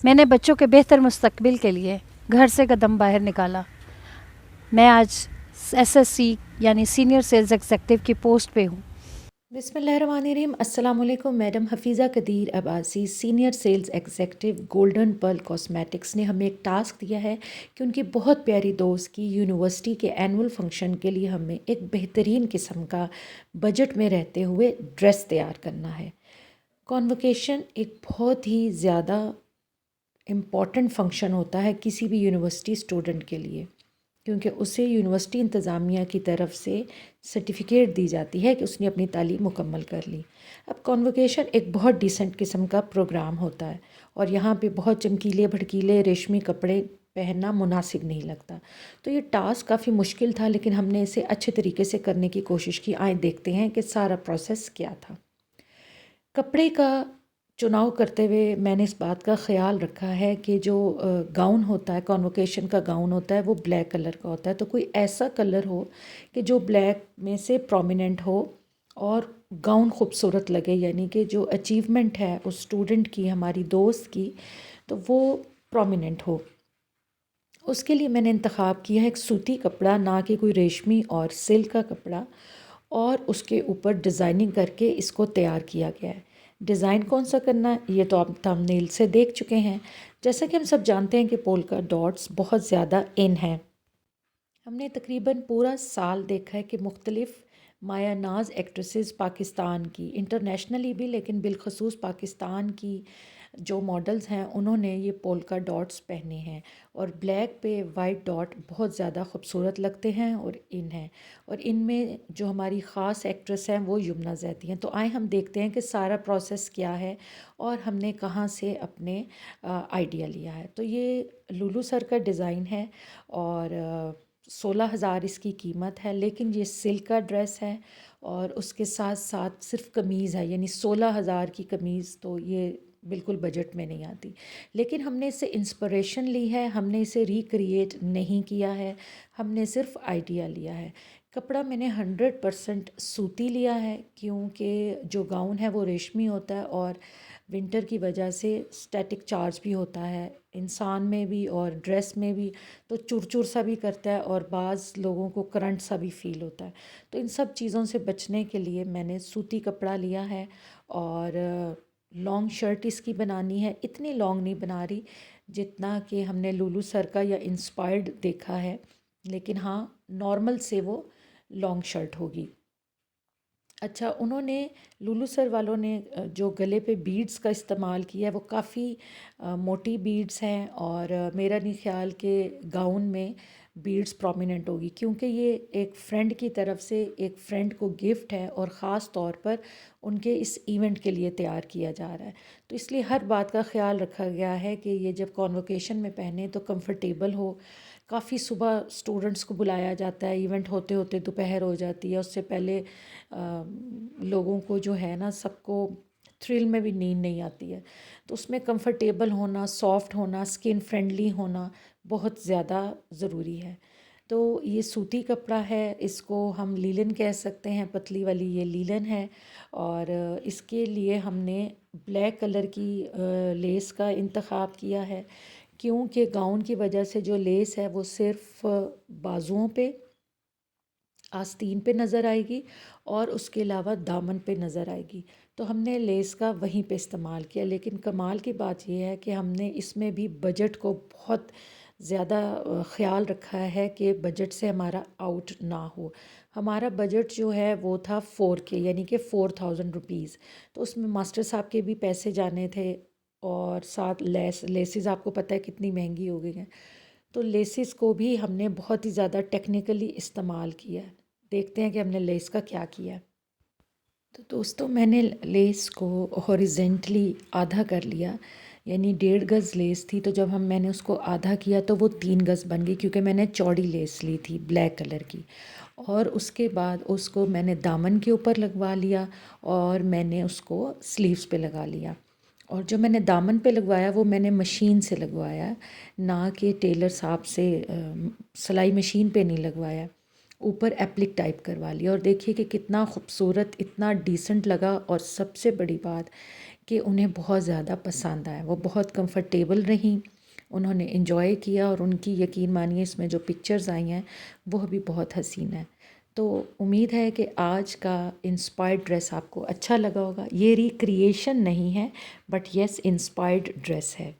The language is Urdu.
میں نے بچوں کے بہتر مستقبل کے لیے گھر سے قدم باہر نکالا۔ میں آج SSC یعنی سینئر سیلز ایگزیکٹو کی پوسٹ پہ ہوں۔ بسم اللہ الرحمن الرحیم۔ السلام علیکم۔ Madam Hafiza Qadeer Abbasi, senior sales executive golden pearl cosmetics نے ہمیں ایک ٹاسک دیا ہے کہ ان کی بہت پیاری دوست کی یونیورسٹی کے اینول فنکشن کے لیے ہمیں ایک بہترین قسم کا بجٹ میں رہتے ہوئے ڈریس تیار کرنا ہے۔ کانوکیشن ایک بہت ہی زیادہ امپورٹنٹ فنکشن ہوتا ہے کسی بھی یونیورسٹی اسٹوڈنٹ کے لیے، کیونکہ اسے یونیورسٹی انتظامیہ کی طرف سے سرٹیفکیٹ دی جاتی ہے کہ اس نے اپنی تعلیم مکمل کر لی۔ اب کانوکیشن ایک بہت ڈیسنٹ قسم کا پروگرام ہوتا ہے اور یہاں پہ بہت چمکیلے بھڑکیلے ریشمی کپڑے پہننا مناسب نہیں لگتا، تو یہ ٹاسک کافی مشکل تھا، لیکن ہم نے اسے اچھے طریقے سے کرنے کی کوشش کی۔ آئیں دیکھتے ہیں کہ سارا پروسیس کیا تھا۔ کپڑے کا چناؤ کرتے ہوئے میں نے اس بات کا خیال رکھا ہے کہ جو گاؤن ہوتا ہے، کانوکیشن کا گاؤن ہوتا ہے، وہ بلیک کلر کا ہوتا ہے، تو کوئی ایسا کلر ہو کہ جو بلیک میں سے پرومیننٹ ہو اور گاؤن خوبصورت لگے، یعنی کہ جو اچیومنٹ ہے اس اسٹوڈنٹ کی، ہماری دوست کی، تو وہ پرومیننٹ ہو۔ اس کے لیے میں نے انتخاب کیا ہے ایک سوتی کپڑا، نہ کہ کوئی ریشمی اور سلک کا کپڑا، اور اس کے اوپر ڈیزائننگ کر کے اس کو تیار کیا گیا ہے۔ ڈیزائن کون سا کرنا ہے یہ تو آپ تھمبنیل سے دیکھ چکے ہیں۔ جیسا کہ ہم سب جانتے ہیں کہ پولکا ڈاٹس بہت زیادہ ان ہیں۔ ہم نے تقریباً پورا سال دیکھا ہے کہ مختلف مایہ ناز ایکٹریسز پاکستان کی، انٹرنیشنلی بھی، لیکن بالخصوص پاکستان کی جو ماڈلز ہیں انہوں نے یہ پولکا ڈاٹس پہنے ہیں، اور بلیک پہ وائٹ ڈاٹ بہت زیادہ خوبصورت لگتے ہیں اور ان ہیں، اور ان میں جو ہماری خاص ایکٹریس ہیں وہ یمنا زیدی ہیں۔ تو آئیں ہم دیکھتے ہیں کہ سارا پروسیس کیا ہے اور ہم نے کہاں سے اپنے آئیڈیا لیا ہے۔ تو یہ لولو سر کا ڈیزائن ہے اور 16,000 اس کی قیمت ہے، لیکن یہ سلک کا ڈریس ہے اور اس کے ساتھ ساتھ صرف قمیض ہے، یعنی 16,000 کی قمیض تو یہ بالکل بجٹ میں نہیں آتی۔ لیکن ہم نے اس سے انسپریشن لی ہے، ہم نے اسے ریکریٹ نہیں کیا ہے، ہم نے صرف آئیڈیا لیا ہے۔ کپڑا میں نے 100% سوتی لیا ہے، کیونکہ جو گاؤن ہے وہ ریشمی ہوتا ہے اور ونٹر کی وجہ سے اسٹیٹک چارج بھی ہوتا ہے انسان میں بھی اور ڈریس میں بھی، تو چور چور سا بھی کرتا ہے اور بعض لوگوں کو کرنٹ سا بھی فیل ہوتا ہے۔ تو ان سب چیزوں سے بچنے کے لیے میں نے سوتی کپڑا لیا ہے، اور لانگ شرٹ اس کی بنانی ہے، اتنی لانگ نہیں بنا رہی جتنا کہ ہم نے لولو سر کا یا انسپائرڈ دیکھا ہے، لیکن ہاں نارمل سے وہ لانگ شرٹ ہوگی۔ اچھا، انہوں نے لولو سر والوں نے جو گلے پہ بیڈز کا استعمال کیا ہے وہ کافی موٹی بیڈز ہیں، اور میرا نہیں خیال کہ گاؤن میں بیڈز پرومیننٹ ہوگی، کیونکہ یہ ایک فرینڈ کی طرف سے ایک فرینڈ کو گفٹ ہے اور خاص طور پر ان کے اس ایونٹ کے لیے تیار کیا جا رہا ہے، تو اس لیے ہر بات کا خیال رکھا گیا ہے کہ یہ جب کانوکیشن میں پہنے تو کمفرٹیبل ہو۔ کافی صبح اسٹوڈنٹس کو بلایا جاتا ہے، ایونٹ ہوتے ہوتے دوپہر ہو جاتی ہے، اس سے پہلے لوگوں کو جو ہے نا، سب کو تھرل میں بھی نیند نہیں آتی ہے، تو اس میں کمفرٹیبل ہونا، سافٹ ہونا، اسکن فرینڈلی ہونا بہت زیادہ ضروری ہے۔ تو یہ سوتی کپڑا ہے، اس کو ہم لیلن کہہ سکتے ہیں، پتلی والی یہ لیلن ہے، اور اس کے لیے ہم نے بلیک کلر کی لیس کا انتخاب کیا ہے، کیونکہ گاؤن کی وجہ سے جو لیس ہے وہ صرف بازوؤں پہ، آستین پہ نظر آئے گی اور اس کے علاوہ دامن پہ نظر آئے گی، تو ہم نے لیس کا وہیں پہ استعمال کیا۔ لیکن کمال کی بات یہ ہے کہ ہم نے اس میں بھی بجٹ کو بہت زیادہ خیال رکھا ہے کہ بجٹ سے ہمارا آؤٹ نہ ہو۔ ہمارا بجٹ جو ہے وہ تھا 4K، یعنی کہ 4,000 روپیز، تو اس میں ماسٹر صاحب کے بھی پیسے جانے تھے، اور ساتھ لیسز آپ کو پتہ ہے کتنی مہنگی ہو گئی ہیں، تو لیسز کو بھی ہم نے بہت ہی زیادہ ٹیکنیکلی استعمال کیا ہے۔ دیکھتے ہیں کہ ہم نے لیس کا کیا کیا ہے۔ تو دوستوں، میں نے لیس کو ہاریزنٹلی آدھا کر لیا، یعنی 1.5 گز لیس تھی، تو جب میں نے اس کو آدھا کیا تو وہ 3 گز بن گئی، کیونکہ میں نے چوڑی لیس لی تھی بلیک کلر کی، اور اس کے بعد اس کو میں نے دامن کے اوپر لگوا لیا اور میں نے اس کو سلیوز پہ لگا لیا، اور جو میں نے دامن پہ لگوایا وہ میں نے مشین سے لگوایا، نہ کہ ٹیلر صاحب سے سلائی مشین پہ نہیں لگوایا، اوپر ایپلک ٹائپ کروا لیا، اور دیکھیے کہ کتنا خوبصورت، اتنا ڈیسنٹ لگا، اور سب سے بڑی بات کہ انہیں بہت زیادہ پسند آیا، وہ بہت کمفرٹیبل رہیں، انہوں نے انجوائے کیا، اور ان کی یقین مانیے اس میں جو پکچرز آئی ہیں وہ بھی بہت حسین ہیں۔ تو امید ہے کہ آج کا انسپائرڈ ڈریس آپ کو اچھا لگا ہوگا۔ یہ ریکریشن نہیں ہے، بٹ یس انسپائرڈ ڈریس ہے۔